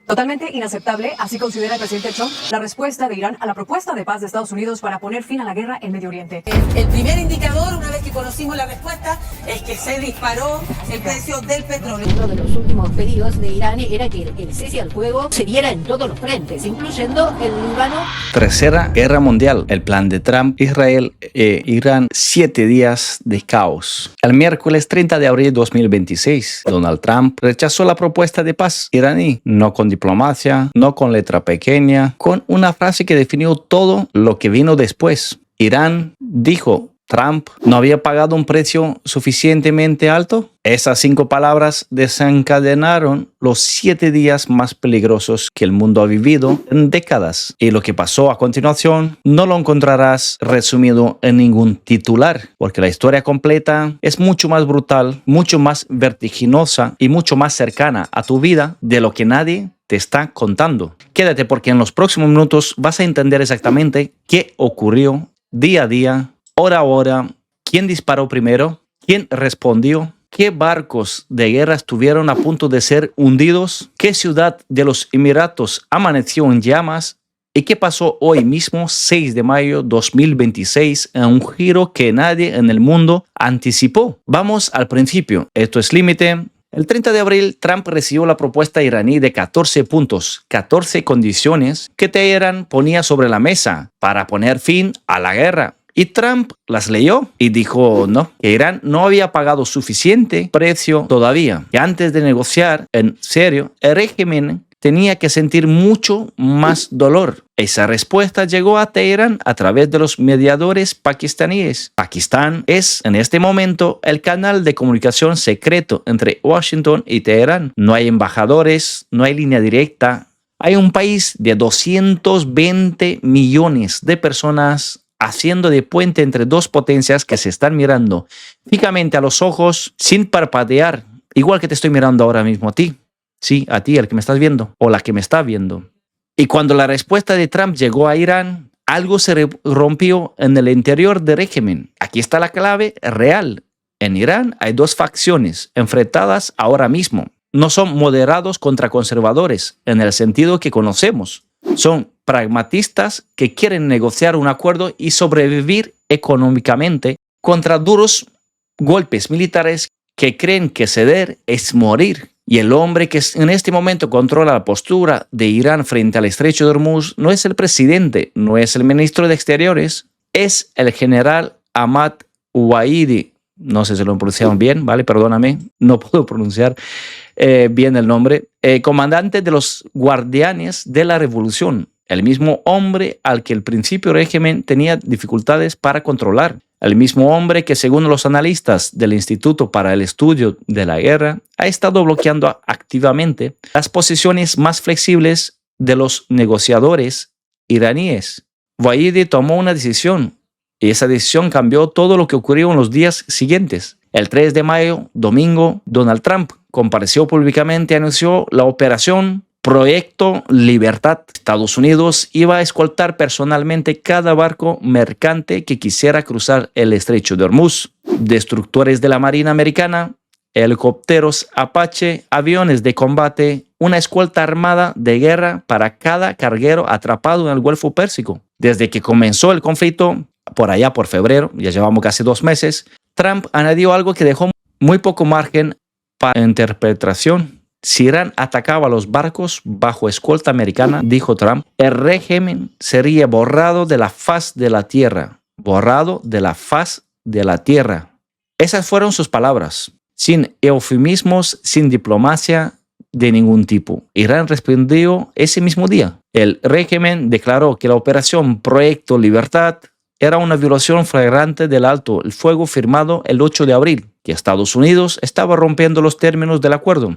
Totalmente inaceptable, así considera el presidente Trump la respuesta de Irán a la propuesta de paz de Estados Unidos para poner fin a la guerra en Medio Oriente. El primer indicador, una vez que conocimos la respuesta, es que se disparó el precio del petróleo. Uno de los últimos pedidos de Irán era que el cese al fuego se diera en todos los frentes, incluyendo el Líbano. Tercera Guerra Mundial, el plan de Trump, Israel e Irán, 7 días de caos. El miércoles 30 de abril de 2026, Donald Trump rechazó la propuesta de paz iraní, no con diplomacia, no con letra pequeña, con una frase que definió todo lo que vino después. Irán dijo: Trump no había pagado un precio suficientemente alto. Esas 5 palabras desencadenaron los 7 días más peligrosos que el mundo ha vivido en décadas. Y lo que pasó a continuación no lo encontrarás resumido en ningún titular, porque la historia completa es mucho más brutal, mucho más vertiginosa y mucho más cercana a tu vida de lo que nadie te está contando. Quédate, porque en los próximos minutos vas a entender exactamente qué ocurrió día a día, hora a hora, quién disparó primero, quién respondió, qué barcos de guerra estuvieron a punto de ser hundidos, qué ciudad de los Emiratos amaneció en llamas y qué pasó hoy mismo, 6 de mayo 2026, en un giro que nadie en el mundo anticipó. Vamos al principio. Esto es Límite. El 30 de abril, Trump recibió la propuesta iraní de 14 puntos, 14 condiciones que Teherán ponía sobre la mesa para poner fin a la guerra. Y Trump las leyó y dijo no, que Irán no había pagado suficiente precio todavía. Y antes de negociar en serio, el régimen tenía que sentir mucho más dolor. Esa respuesta llegó a Teherán a través de los mediadores pakistaníes. Pakistán es en este momento el canal de comunicación secreto entre Washington y Teherán. No hay embajadores, no hay línea directa. Hay un país de 220 millones de personas haciendo de puente entre dos potencias que se están mirando fijamente a los ojos sin parpadear, igual que te estoy mirando ahora mismo a ti. Sí, a ti, el que me estás viendo o la que me está viendo. Y cuando la respuesta de Trump llegó a Irán, algo se rompió en el interior del régimen. Aquí está la clave real. En Irán hay 2 facciones enfrentadas ahora mismo. No son moderados contra conservadores en el sentido que conocemos. Son pragmatistas que quieren negociar un acuerdo y sobrevivir económicamente contra duros golpes militares que creen que ceder es morir. Y el hombre que en este momento controla la postura de Irán frente al estrecho de Hormuz no es el presidente, no es el ministro de Exteriores, es el general Ahmad Ubaidi. No sé si lo pronunciaron bien, ¿vale? Perdóname, no puedo pronunciar bien el nombre. Comandante de los guardianes de la revolución. El mismo hombre al que al principio el régimen tenía dificultades para controlar. El mismo hombre que, según los analistas del Instituto para el Estudio de la Guerra, ha estado bloqueando activamente las posiciones más flexibles de los negociadores iraníes. Waidi tomó una decisión y esa decisión cambió todo lo que ocurrió en los días siguientes. El 3 de mayo, domingo, Donald Trump compareció públicamente y anunció la operación Proyecto Libertad. Estados Unidos iba a escoltar personalmente cada barco mercante que quisiera cruzar el estrecho de Hormuz. Destructores de la Marina Americana, helicópteros Apache, aviones de combate, una escolta armada de guerra para cada carguero atrapado en el Golfo Pérsico. Desde que comenzó el conflicto, por allá por febrero, ya llevamos casi 2 meses, Trump añadió algo que dejó muy poco margen para interpretación. Si Irán atacaba a los barcos bajo escolta americana, dijo Trump, el régimen sería borrado de la faz de la tierra. Borrado de la faz de la tierra. Esas fueron sus palabras, sin eufemismos, sin diplomacia de ningún tipo. Irán respondió ese mismo día. El régimen declaró que la operación Proyecto Libertad era una violación flagrante del alto el fuego firmado el 8 de abril, que Estados Unidos estaba rompiendo los términos del acuerdo,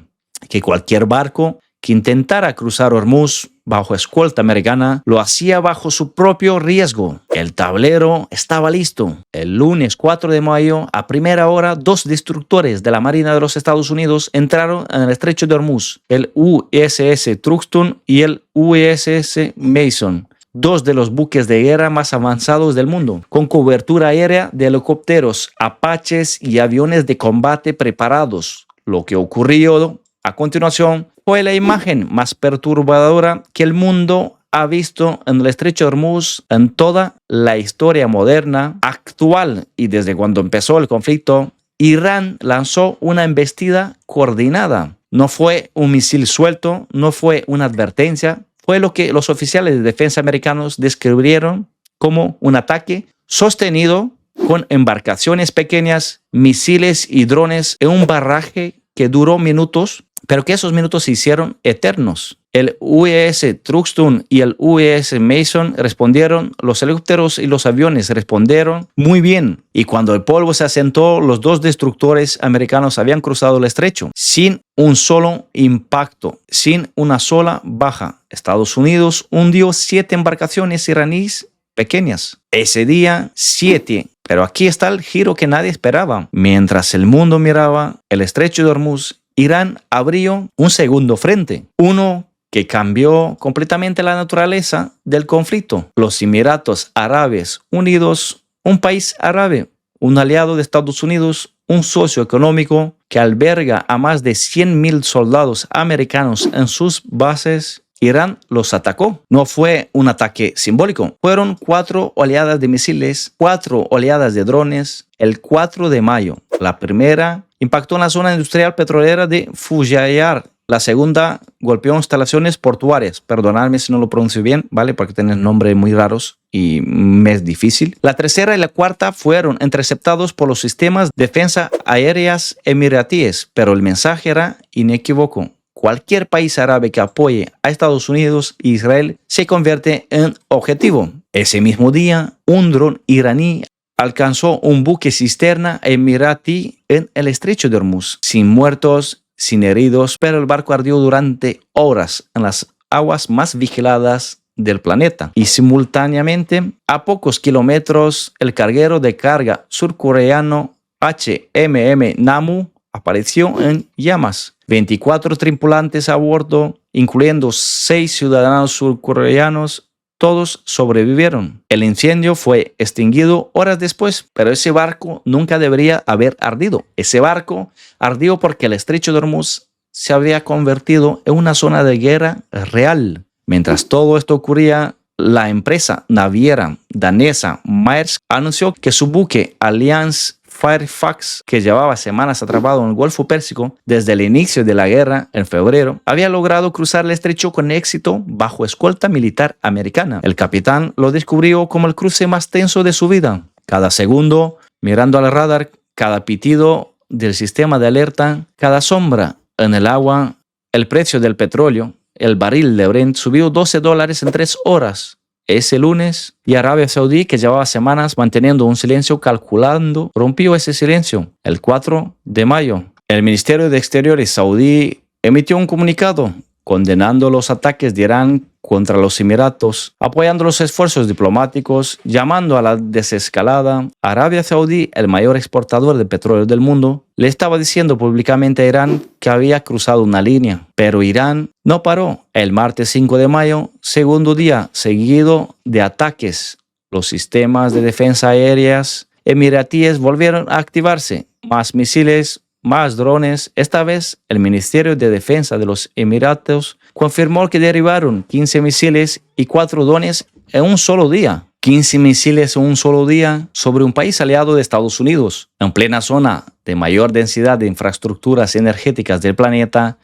que cualquier barco que intentara cruzar Hormuz bajo escolta americana lo hacía bajo su propio riesgo. El tablero estaba listo. El lunes 4 de mayo, a primera hora, 2 destructores de la Marina de los Estados Unidos entraron en el estrecho de Hormuz, el USS Truxtun y el USS Mason, 2 de los buques de guerra más avanzados del mundo, con cobertura aérea de helicópteros Apaches y aviones de combate preparados. Lo que ocurrió a continuación fue la imagen más perturbadora que el mundo ha visto en el Estrecho de Hormuz en toda la historia moderna, actual y desde cuando empezó el conflicto. Irán lanzó una embestida coordinada. No fue un misil suelto, no fue una advertencia, fue lo que los oficiales de defensa americanos describieron como un ataque sostenido con embarcaciones pequeñas, misiles y drones en un barraje que duró minutos, pero que esos minutos se hicieron eternos. El UES Truxtun y el UES Mason respondieron, los helicópteros y los aviones respondieron muy bien. Y cuando el polvo se asentó, los dos destructores americanos habían cruzado el estrecho sin un solo impacto, sin una sola baja. Estados Unidos hundió 7 embarcaciones iraníes pequeñas. Ese día, 7. Pero aquí está el giro que nadie esperaba. Mientras el mundo miraba el estrecho de Hormuz, Irán abrió un segundo frente. Uno que cambió completamente la naturaleza del conflicto. Los Emiratos Árabes Unidos, un país árabe, un aliado de Estados Unidos, un socio económico que alberga a más de 100.000 soldados americanos en sus bases. Irán los atacó. No fue un ataque simbólico. Fueron 4 oleadas de misiles, 4 oleadas de drones. El 4 de mayo, la primera impactó en la zona industrial petrolera de Fujairah. La segunda golpeó instalaciones portuarias. Perdonadme si no lo pronuncio bien, ¿vale? Porque tienen nombres muy raros y me es difícil. La tercera y la cuarta fueron interceptados por los sistemas de defensa aéreas emiratíes, pero el mensaje era inequívoco. Cualquier país árabe que apoye a Estados Unidos e Israel se convierte en objetivo. Ese mismo día, un dron iraní alcanzó un buque cisterna emiratí en el estrecho de Hormuz, sin muertos, sin heridos, pero el barco ardió durante horas en las aguas más vigiladas del planeta. Y simultáneamente, a pocos kilómetros, el carguero de carga surcoreano HMM Namu apareció en llamas. 24 tripulantes a bordo, incluyendo 6 ciudadanos surcoreanos, todos sobrevivieron. El incendio fue extinguido horas después, pero ese barco nunca debería haber ardido. Ese barco ardió porque el estrecho de Hormuz se había convertido en una zona de guerra real. Mientras todo esto ocurría, la empresa naviera danesa Maersk anunció que su buque Alliance Fairfax, que llevaba semanas atrapado en el Golfo Pérsico desde el inicio de la guerra en febrero, había logrado cruzar el estrecho con éxito bajo escolta militar americana. El capitán lo descubrió como el cruce más tenso de su vida. Cada segundo, mirando al radar, cada pitido del sistema de alerta, cada sombra en el agua, el precio del petróleo, el barril de Brent subió $12 en 3 horas. Ese lunes, y Arabia Saudí, que llevaba semanas manteniendo un silencio calculando, rompió ese silencio. El 4 de mayo, el Ministerio de Exteriores saudí emitió un comunicado condenando los ataques de Irán contra los Emiratos, apoyando los esfuerzos diplomáticos, llamando a la desescalada. Arabia Saudí, el mayor exportador de petróleo del mundo, le estaba diciendo públicamente a Irán que había cruzado una línea, pero Irán no paró. El martes 5 de mayo, segundo día seguido de ataques, los sistemas de defensa aéreas emiratíes volvieron a activarse. Más misiles, más drones. Esta vez, el Ministerio de Defensa de los Emiratos confirmó que derribaron 15 misiles y 4 drones en un solo día. 15 misiles en un solo día sobre un país aliado de Estados Unidos, en plena zona de mayor densidad de infraestructuras energéticas del planeta.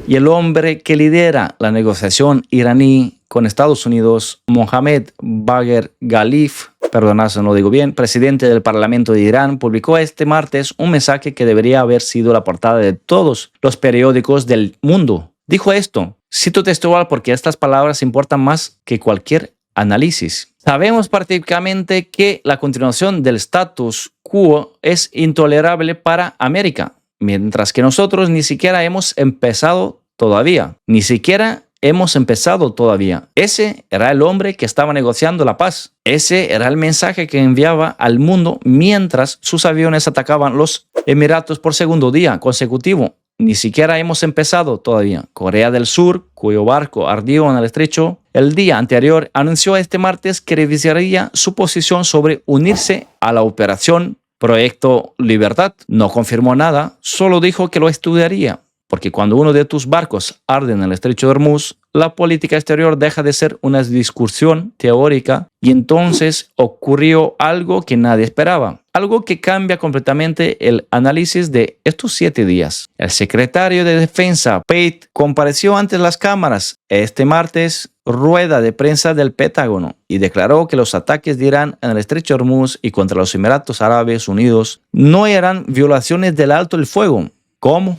Y el hombre que lidera la negociación iraní con Estados Unidos, Mohammad Bagher Ghalib, perdonad si no lo digo bien, presidente del Parlamento de Irán, publicó este martes un mensaje que debería haber sido la portada de todos los periódicos del mundo. Dijo esto, cito textual porque estas palabras importan más que cualquier análisis. Sabemos prácticamente que la continuación del status quo es intolerable para América, mientras que nosotros ni siquiera hemos empezado todavía. Ese era el hombre que estaba negociando la paz. Ese era el mensaje que enviaba al mundo mientras sus aviones atacaban los Emiratos por segundo día consecutivo. Ni siquiera hemos empezado todavía. Corea del Sur, cuyo barco ardió en el estrecho el día anterior, anunció este martes que revisaría su posición sobre unirse a la operación Proyecto Libertad. No confirmó nada, solo dijo que lo estudiaría. porque cuando uno de tus barcos arde en el estrecho de Hormuz, la política exterior deja de ser una discusión teórica y entonces ocurrió algo que nadie esperaba, algo que cambia completamente el análisis de estos 7 días. El secretario de Defensa, Pate, compareció ante las cámaras este martes, rueda de prensa del Pentágono, y declaró que los ataques de Irán en el estrecho de Hormuz y contra los Emiratos Árabes Unidos no eran violaciones del alto el fuego. ¿Cómo?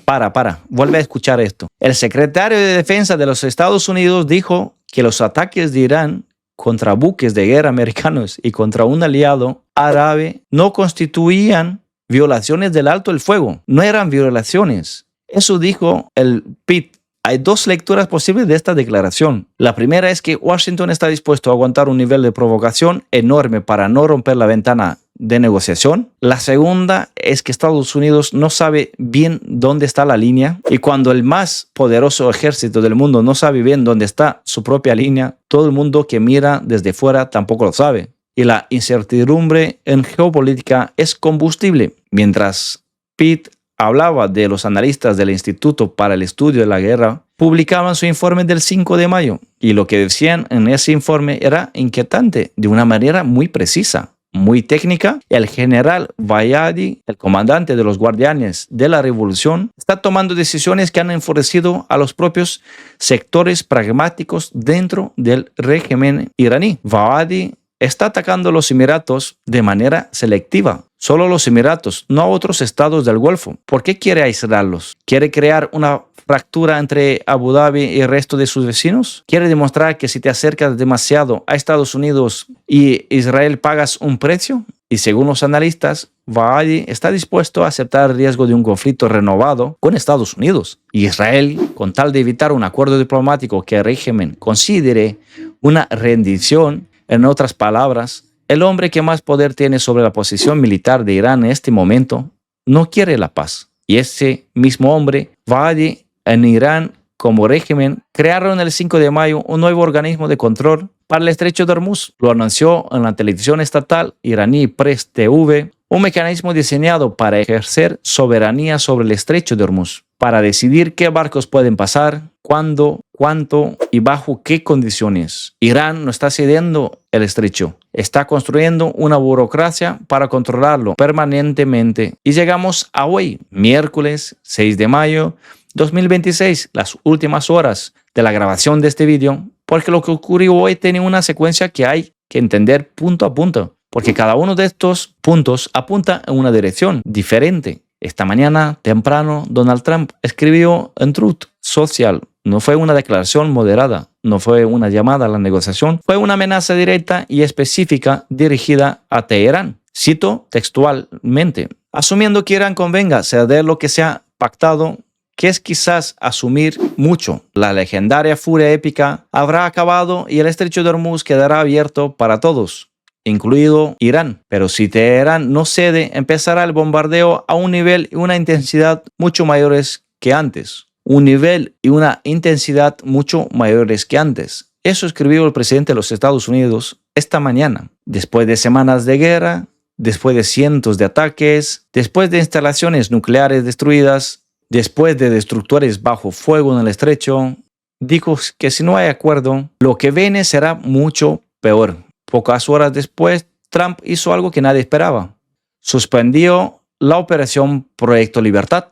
Vuelve a escuchar esto. El secretario de Defensa de los Estados Unidos dijo que los ataques de Irán contra buques de guerra americanos y contra un aliado árabe no constituían violaciones del alto el fuego. No eran violaciones. Eso dijo el Pitt. Hay 2 lecturas posibles de esta declaración. La primera es que Washington está dispuesto a aguantar un nivel de provocación enorme para no romper la ventana de negociación. La segunda es que Estados Unidos no sabe bien dónde está la línea, y cuando el más poderoso ejército del mundo no sabe bien dónde está su propia línea, todo el mundo que mira desde fuera tampoco lo sabe. Y la incertidumbre en geopolítica es combustible. Mientras Pitt hablaba de los analistas del Instituto para el Estudio de la Guerra, publicaban su informe del 5 de mayo, y lo que decían en ese informe era inquietante de una manera muy precisa, muy técnica. El general Vayadi, el comandante de los guardianes de la revolución, está tomando decisiones que han enfurecido a los propios sectores pragmáticos dentro del régimen iraní. Vayadi está atacando a los Emiratos de manera selectiva. Solo los Emiratos, no a otros estados del Golfo. ¿Por qué quiere aislarlos? ¿Quiere crear una fractura entre Abu Dhabi y el resto de sus vecinos? ¿Quiere demostrar que si te acercas demasiado a Estados Unidos y Israel pagas un precio? Y según los analistas, Vahadi está dispuesto a aceptar el riesgo de un conflicto renovado con Estados Unidos. Y Israel, con tal de evitar un acuerdo diplomático que el régimen considere una rendición, en otras palabras, el hombre que más poder tiene sobre la posición militar de Irán en este momento no quiere la paz. Y ese mismo hombre, Vahadi, en Irán, como régimen, crearon el 5 de mayo un nuevo organismo de control para el estrecho de Hormuz. Lo anunció en la televisión estatal iraní Press TV, un mecanismo diseñado para ejercer soberanía sobre el estrecho de Hormuz, para decidir qué barcos pueden pasar, cuándo, cuánto y bajo qué condiciones. Irán no está cediendo el estrecho, está construyendo una burocracia para controlarlo permanentemente. Y llegamos a hoy, miércoles 6 de mayo 2026, las últimas horas de la grabación de este vídeo, porque lo que ocurrió hoy tiene una secuencia que hay que entender punto a punto, porque cada uno de estos puntos apunta en una dirección diferente. Esta mañana, temprano, Donald Trump escribió en Truth Social. No fue una declaración moderada, no fue una llamada a la negociación, fue una amenaza directa y específica dirigida a Teherán. Cito textualmente: asumiendo que Irán convenga ceder lo que se ha pactado, que es quizás asumir mucho, la legendaria furia épica habrá acabado y el estrecho de Hormuz quedará abierto para todos, incluido Irán. Pero si Teherán no cede, empezará el bombardeo a un nivel y una intensidad mucho mayores que antes. Un nivel y una intensidad mucho mayores que antes. Eso escribió el presidente de los Estados Unidos esta mañana. Después de semanas de guerra, después de cientos de ataques, después de instalaciones nucleares destruidas, después de destructores bajo fuego en el estrecho, dijo que si no hay acuerdo, lo que viene será mucho peor. Pocas horas después, Trump hizo algo que nadie esperaba. Suspendió la operación Proyecto Libertad.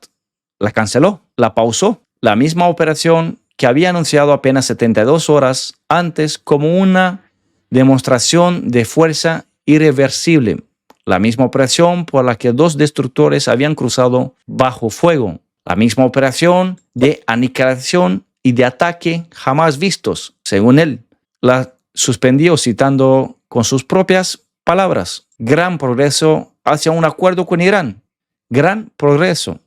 La canceló, la pausó. La misma operación que había anunciado apenas 72 horas antes como una demostración de fuerza irreversible. La misma operación por la que 2 destructores habían cruzado bajo fuego. La misma operación de aniquilación y de ataque jamás vistos, según él. La suspendió citando con sus propias palabras: gran progreso hacia un acuerdo con Irán. Gran progreso.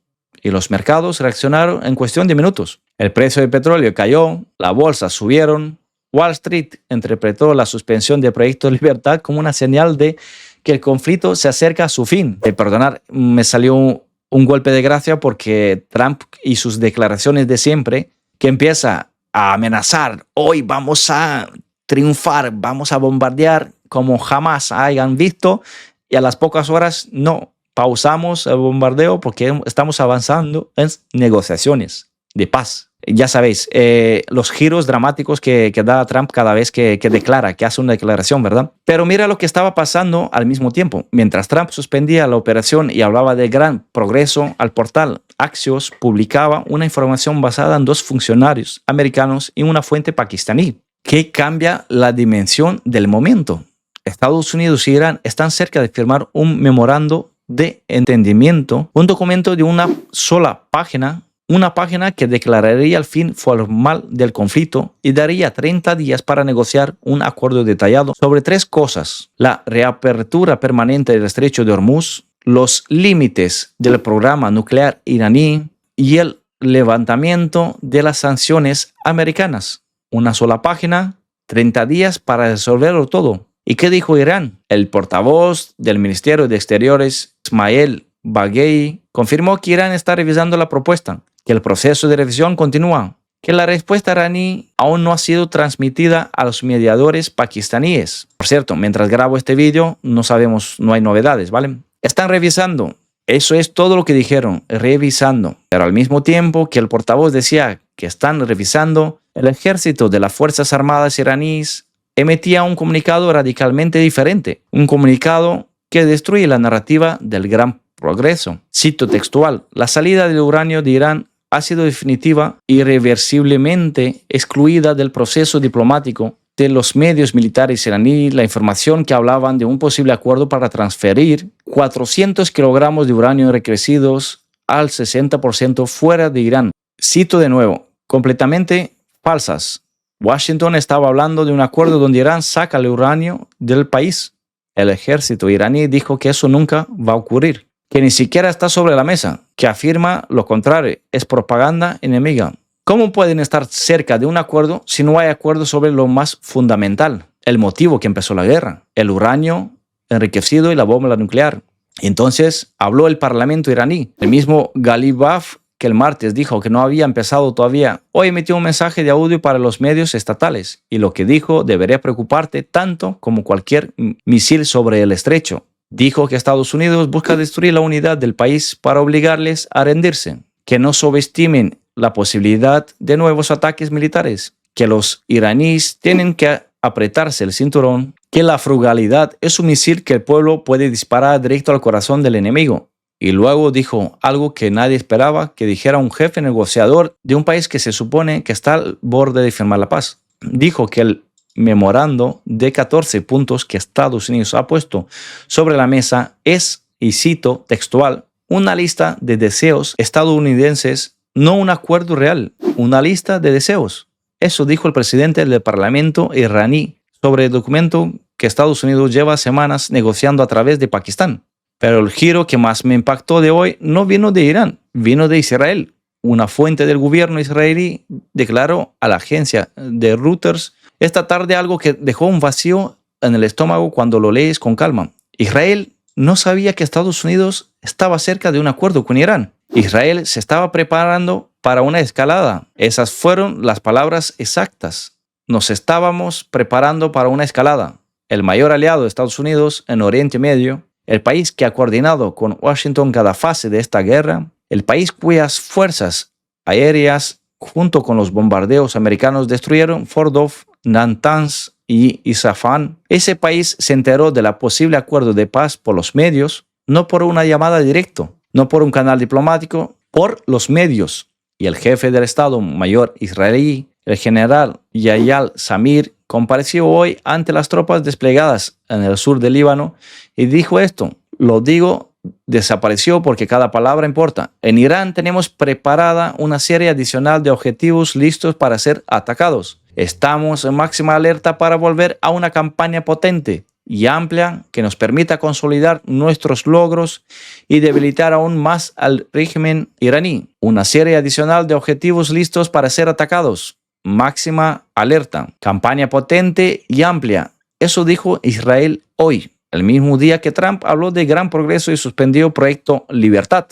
Y los mercados reaccionaron en cuestión de minutos. El precio del petróleo cayó, las bolsas subieron. Wall Street interpretó la suspensión del Proyecto de Libertad como una señal de que el conflicto se acerca a su fin. Perdonar, me salió un golpe de gracia porque Trump y sus declaraciones de siempre, que empieza a amenazar: hoy vamos a triunfar, vamos a bombardear como jamás hayan visto, y a las pocas horas no, pausamos el bombardeo porque estamos avanzando en negociaciones. de paz. Ya sabéis, los giros dramáticos que da Trump cada vez que declara, que hace una declaración, ¿verdad? Pero mira lo que estaba pasando al mismo tiempo. Mientras Trump suspendía la operación y hablaba de gran progreso, al portal Axios publicaba una información basada en 2 funcionarios americanos y una fuente pakistaní, que cambia la dimensión del momento. Estados Unidos y Irán están cerca de firmar un memorando de entendimiento, un documento de una sola página, una página que declararía el fin formal del conflicto y daría 30 días para negociar un acuerdo detallado sobre 3 cosas: la reapertura permanente del estrecho de Hormuz, los límites del programa nuclear iraní y el levantamiento de las sanciones americanas. Una sola página, 30 días para resolverlo todo. ¿Y qué dijo Irán? El portavoz del Ministerio de Exteriores, Ismail Baghei, confirmó que Irán está revisando la propuesta, que el proceso de revisión continúa, que la respuesta iraní aún no ha sido transmitida a los mediadores pakistaníes. Por cierto, mientras grabo este vídeo, no hay novedades, ¿vale? Están revisando. Eso es todo lo que dijeron, revisando. Pero al mismo tiempo que el portavoz decía que están revisando, el ejército de las Fuerzas Armadas iraníes emitía un comunicado radicalmente diferente, un comunicado que destruye la narrativa del gran progreso. Cito textual: la salida del uranio de Irán ha sido definitiva y irreversiblemente excluida del proceso diplomático de los medios militares iraníes. La información que hablaban de un posible acuerdo para transferir 400 kilogramos de uranio enriquecidos al 60% fuera de Irán. Cito de nuevo: completamente falsas. Washington estaba hablando de un acuerdo donde Irán saca el uranio del país. El ejército iraní dijo que eso nunca va a ocurrir, que ni siquiera está sobre la mesa, que afirma lo contrario, es propaganda enemiga. ¿Cómo pueden estar cerca de un acuerdo si no hay acuerdo sobre lo más fundamental, el motivo que empezó la guerra, el uranio enriquecido y la bomba nuclear? Entonces habló el parlamento iraní. El mismo Ghalibaf, que el martes dijo que no había empezado todavía, hoy emitió un mensaje de audio para los medios estatales, y lo que dijo debería preocuparte tanto como cualquier misil sobre el estrecho. Dijo que Estados Unidos busca destruir la unidad del país para obligarles a rendirse, que no subestimen la posibilidad de nuevos ataques militares, que los iraníes tienen que apretarse el cinturón, que la frugalidad es un misil que el pueblo puede disparar directo al corazón del enemigo. Y luego dijo algo que nadie esperaba que dijera un jefe negociador de un país que se supone que está al borde de firmar la paz. Dijo que el memorando de 14 puntos que Estados Unidos ha puesto sobre la mesa es, y cito textual, una lista de deseos estadounidenses, no un acuerdo real, una lista de deseos. Eso dijo el presidente del Parlamento iraní sobre el documento que Estados Unidos lleva semanas negociando a través de Pakistán. Pero el giro que más me impactó de hoy no vino de Irán, vino de Israel. Una fuente del gobierno israelí declaró a la agencia de Reuters esta tarde algo que dejó un vacío en el estómago cuando lo lees con calma. Israel no sabía que Estados Unidos estaba cerca de un acuerdo con Irán. Israel se estaba preparando para una escalada. Esas fueron las palabras exactas. Nos estábamos preparando para una escalada. El mayor aliado de Estados Unidos en Oriente Medio, el país que ha coordinado con Washington cada fase de esta guerra, el país cuyas fuerzas aéreas, junto con los bombardeos americanos, destruyeron Fordow, Natanz y Isfahan. Ese país se enteró del posible acuerdo de paz por los medios, no por una llamada directa, no por un canal diplomático, por los medios. Y el jefe del Estado Mayor israelí, el general Yahya Samir, compareció hoy ante las tropas desplegadas en el sur del Líbano y dijo esto: lo digo, desapareció porque cada palabra importa. En Irán tenemos preparada una serie adicional de objetivos listos para ser atacados. Estamos en máxima alerta para volver a una campaña potente y amplia que nos permita consolidar nuestros logros y debilitar aún más al régimen iraní. Una serie adicional de objetivos listos para ser atacados. Máxima alerta, campaña potente y amplia. Eso dijo Israel hoy, el mismo día que Trump habló de gran progreso y suspendió Proyecto Libertad.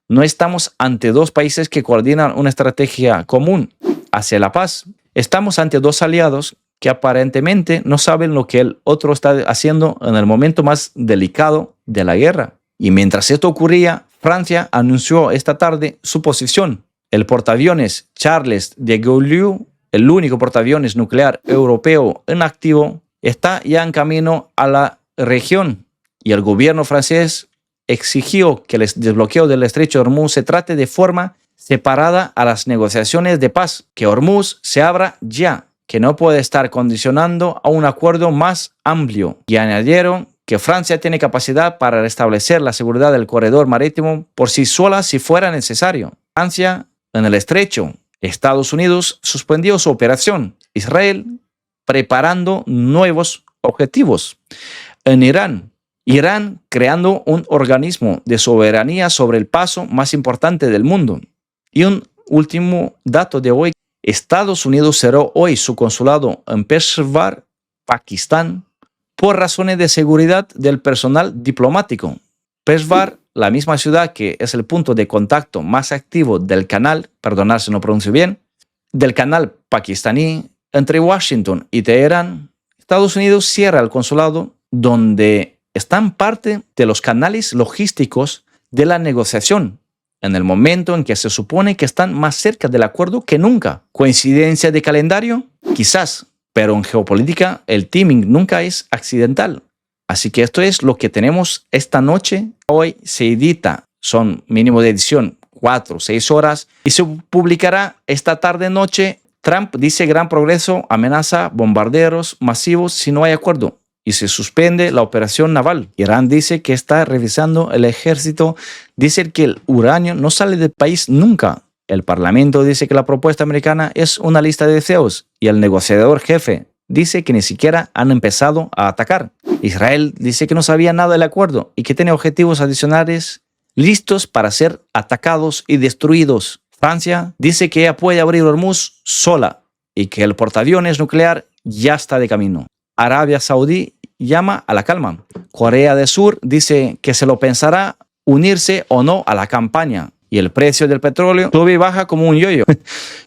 No estamos ante dos países que coordinan una estrategia común hacia la paz. Estamos ante dos aliados que aparentemente no saben lo que el otro está haciendo en el momento más delicado de la guerra. Y mientras esto ocurría, Francia anunció esta tarde su posición. El portaaviones Charles de Gaulle, el único portaaviones nuclear europeo en activo, está ya en camino a la región y el gobierno francés exigió que el desbloqueo del estrecho de Hormuz se trate de forma separada a las negociaciones de paz, que Hormuz se abra ya, que no puede estar condicionando a un acuerdo más amplio. Y añadieron que Francia tiene capacidad para restablecer la seguridad del corredor marítimo por sí sola si fuera necesario. Francia en el estrecho. Estados Unidos suspendió su operación. Israel preparando nuevos objetivos. En Irán creando un organismo de soberanía sobre el paso más importante del mundo. Y un último dato de hoy. Estados Unidos cerró hoy su consulado en Peshawar, Pakistán, por razones de seguridad del personal diplomático. Peshawar, la misma ciudad que es el punto de contacto más activo del canal, perdonad si no pronuncio bien, del canal pakistaní entre Washington y Teherán. Estados Unidos cierra el consulado donde están parte de los canales logísticos de la negociación, en el momento en que se supone que están más cerca del acuerdo que nunca. ¿Coincidencia de calendario? Quizás, pero en geopolítica el timing nunca es accidental. Así que esto es lo que tenemos esta noche. Hoy se edita, son mínimo de edición 4 o 6 horas y se publicará esta tarde-noche. Trump dice gran progreso, amenaza bombarderos masivos si no hay acuerdo y se suspende la operación naval. Irán dice que está revisando el ejército, dice que el uranio no sale del país nunca. El Parlamento dice que la propuesta americana es una lista de deseos y el negociador jefe dice que ni siquiera han empezado a atacar. Israel dice que no sabía nada del acuerdo y que tiene objetivos adicionales listos para ser atacados y destruidos. Francia dice que ella puede abrir Hormuz sola y que el portaaviones nuclear ya está de camino. Arabia Saudí llama a la calma. Corea del Sur dice que se lo pensará unirse o no a la campaña. Y el precio del petróleo sube y baja como un yoyo.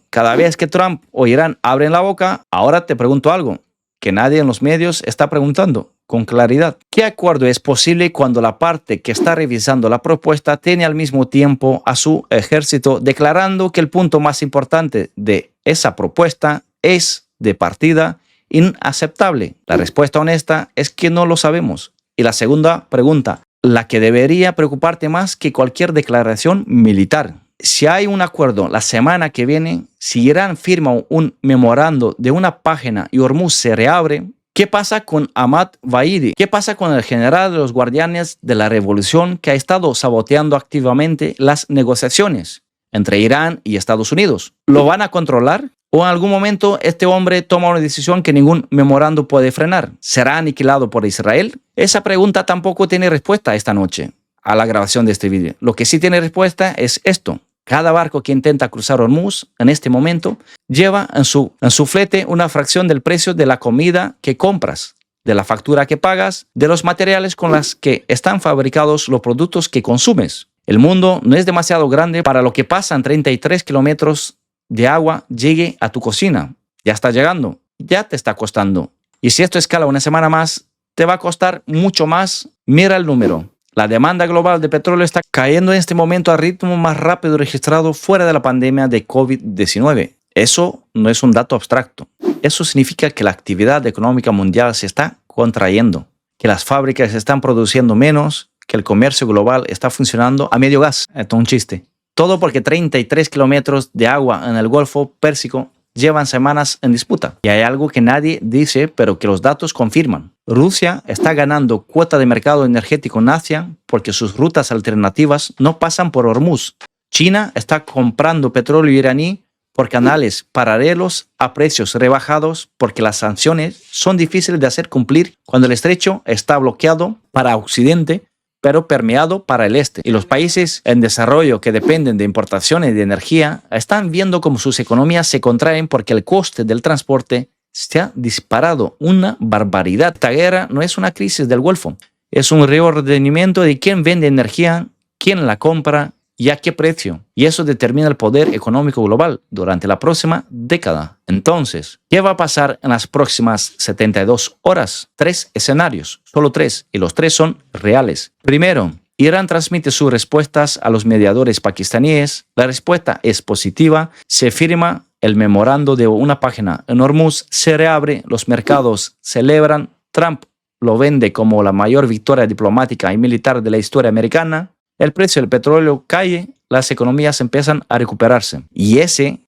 Cada vez que Trump o Irán abren la boca, ahora te pregunto algo que nadie en los medios está preguntando con claridad. ¿Qué acuerdo es posible cuando la parte que está revisando la propuesta tiene al mismo tiempo a su ejército declarando que el punto más importante de esa propuesta es de partida inaceptable? La respuesta honesta es que no lo sabemos. Y la segunda pregunta, la que debería preocuparte más que cualquier declaración militar. Si hay un acuerdo la semana que viene, si Irán firma un memorando de una página y Hormuz se reabre, ¿qué pasa con Ahmad Vahidi? ¿Qué pasa con el general de los guardianes de la revolución que ha estado saboteando activamente las negociaciones entre Irán y Estados Unidos? ¿Lo van a controlar? ¿O en algún momento este hombre toma una decisión que ningún memorando puede frenar? ¿Será aniquilado por Israel? Esa pregunta tampoco tiene respuesta esta noche a la grabación de este vídeo. Lo que sí tiene respuesta es esto. Cada barco que intenta cruzar Hormuz en este momento lleva en su flete una fracción del precio de la comida que compras, de la factura que pagas, de los materiales con los que están fabricados los productos que consumes. El mundo no es demasiado grande para lo que pasan 33 kilómetros de agua llegue a tu cocina. Ya está llegando, ya te está costando. Y si esto escala una semana más, te va a costar mucho más. Mira el número. La demanda global de petróleo está cayendo en este momento al ritmo más rápido registrado fuera de la pandemia de COVID-19. Eso no es un dato abstracto. Eso significa que la actividad económica mundial se está contrayendo, que las fábricas están produciendo menos, que el comercio global está funcionando a medio gas. Esto es un chiste. Todo porque 33 kilómetros de agua en el Golfo Pérsico llevan semanas en disputa. Y hay algo que nadie dice, pero que los datos confirman. Rusia está ganando cuota de mercado energético en Asia porque sus rutas alternativas no pasan por Hormuz. China está comprando petróleo iraní por canales paralelos a precios rebajados porque las sanciones son difíciles de hacer cumplir cuando el estrecho está bloqueado para Occidente, pero permeado para el este. Y los países en desarrollo que dependen de importaciones de energía están viendo cómo sus economías se contraen porque el coste del transporte se ha disparado una barbaridad. Esta guerra no es una crisis del Golfo, es un reordenamiento de quién vende energía, quién la compra y a qué precio. Y eso determina el poder económico global durante la próxima década. Entonces, ¿qué va a pasar en las próximas 72 horas? 3 escenarios, solo 3, y los 3 son reales. Primero, Irán transmite sus respuestas a los mediadores pakistaníes. La respuesta es positiva. Se firma el memorando de una página en Hormuz, se reabre, los mercados celebran. Trump lo vende como la mayor victoria diplomática y militar de la historia americana. El precio del petróleo cae, las economías empiezan a recuperarse. Y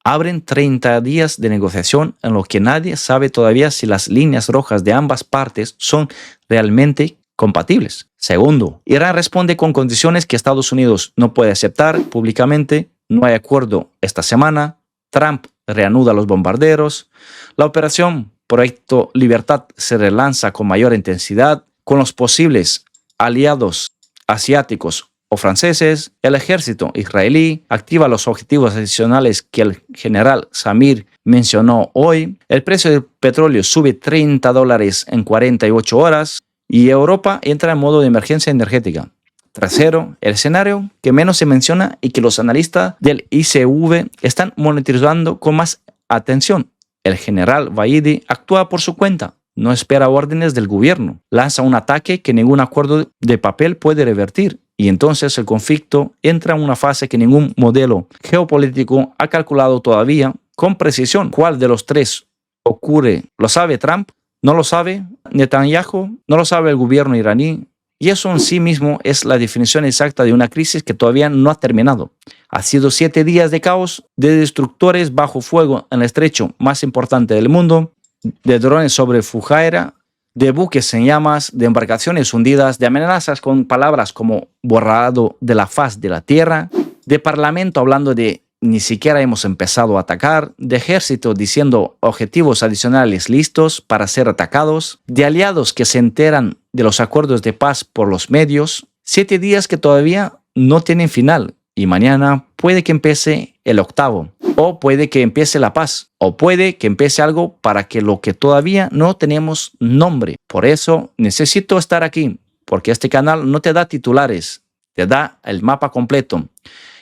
abren 30 días de negociación en lo que nadie sabe todavía si las líneas rojas de ambas partes son realmente compatibles. Segundo, Irán responde con condiciones que Estados Unidos no puede aceptar públicamente. No hay acuerdo esta semana. Trump reanuda los bombarderos. La operación Proyecto Libertad se relanza con mayor intensidad con los posibles aliados asiáticos o franceses. El ejército israelí activa los objetivos adicionales que el general Samir mencionó hoy. El precio del petróleo sube $30 en 48 horas y Europa entra en modo de emergencia energética. Tercero, el escenario que menos se menciona y que los analistas del ICV están monitorizando con más atención. El general Vahidi actúa por su cuenta, no espera órdenes del gobierno, lanza un ataque que ningún acuerdo de papel puede revertir y entonces el conflicto entra en una fase que ningún modelo geopolítico ha calculado todavía con precisión. ¿Cuál de los tres ocurre? ¿Lo sabe Trump? ¿No lo sabe Netanyahu? ¿No lo sabe el gobierno iraní? Y eso en sí mismo es la definición exacta de una crisis que todavía no ha terminado. Ha sido 7 días de caos, de destructores bajo fuego en el estrecho más importante del mundo, de drones sobre Fujairah, de buques en llamas, de embarcaciones hundidas, de amenazas con palabras como borrado de la faz de la tierra, de parlamento hablando de ni siquiera hemos empezado a atacar, de ejército diciendo objetivos adicionales listos para ser atacados, de aliados que se enteran de los acuerdos de paz por los medios. 7 días que todavía no tienen final y mañana puede que empiece el octavo, o puede que empiece la paz, o puede que empiece algo para que lo que todavía no tenemos nombre. Por eso necesito estar aquí, porque este canal no te da titulares, te da el mapa completo,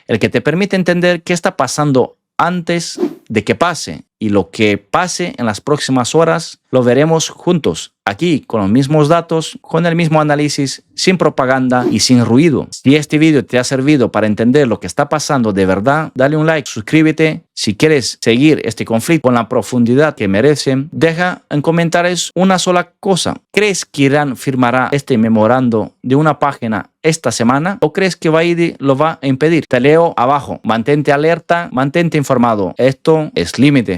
el que te permite entender qué está pasando antes de que pase, y lo que pase en las próximas horas lo veremos juntos, aquí con los mismos datos, con el mismo análisis, sin propaganda y sin ruido. Si este video te ha servido para entender lo que está pasando de verdad, dale un like, suscríbete. Si quieres seguir este conflicto con la profundidad que merece, deja en comentarios una sola cosa. ¿Crees que Irán firmará este memorando de una página esta semana o crees que Vahidi lo va a impedir? Te leo abajo. Mantente alerta, mantente informado. Esto es Límite.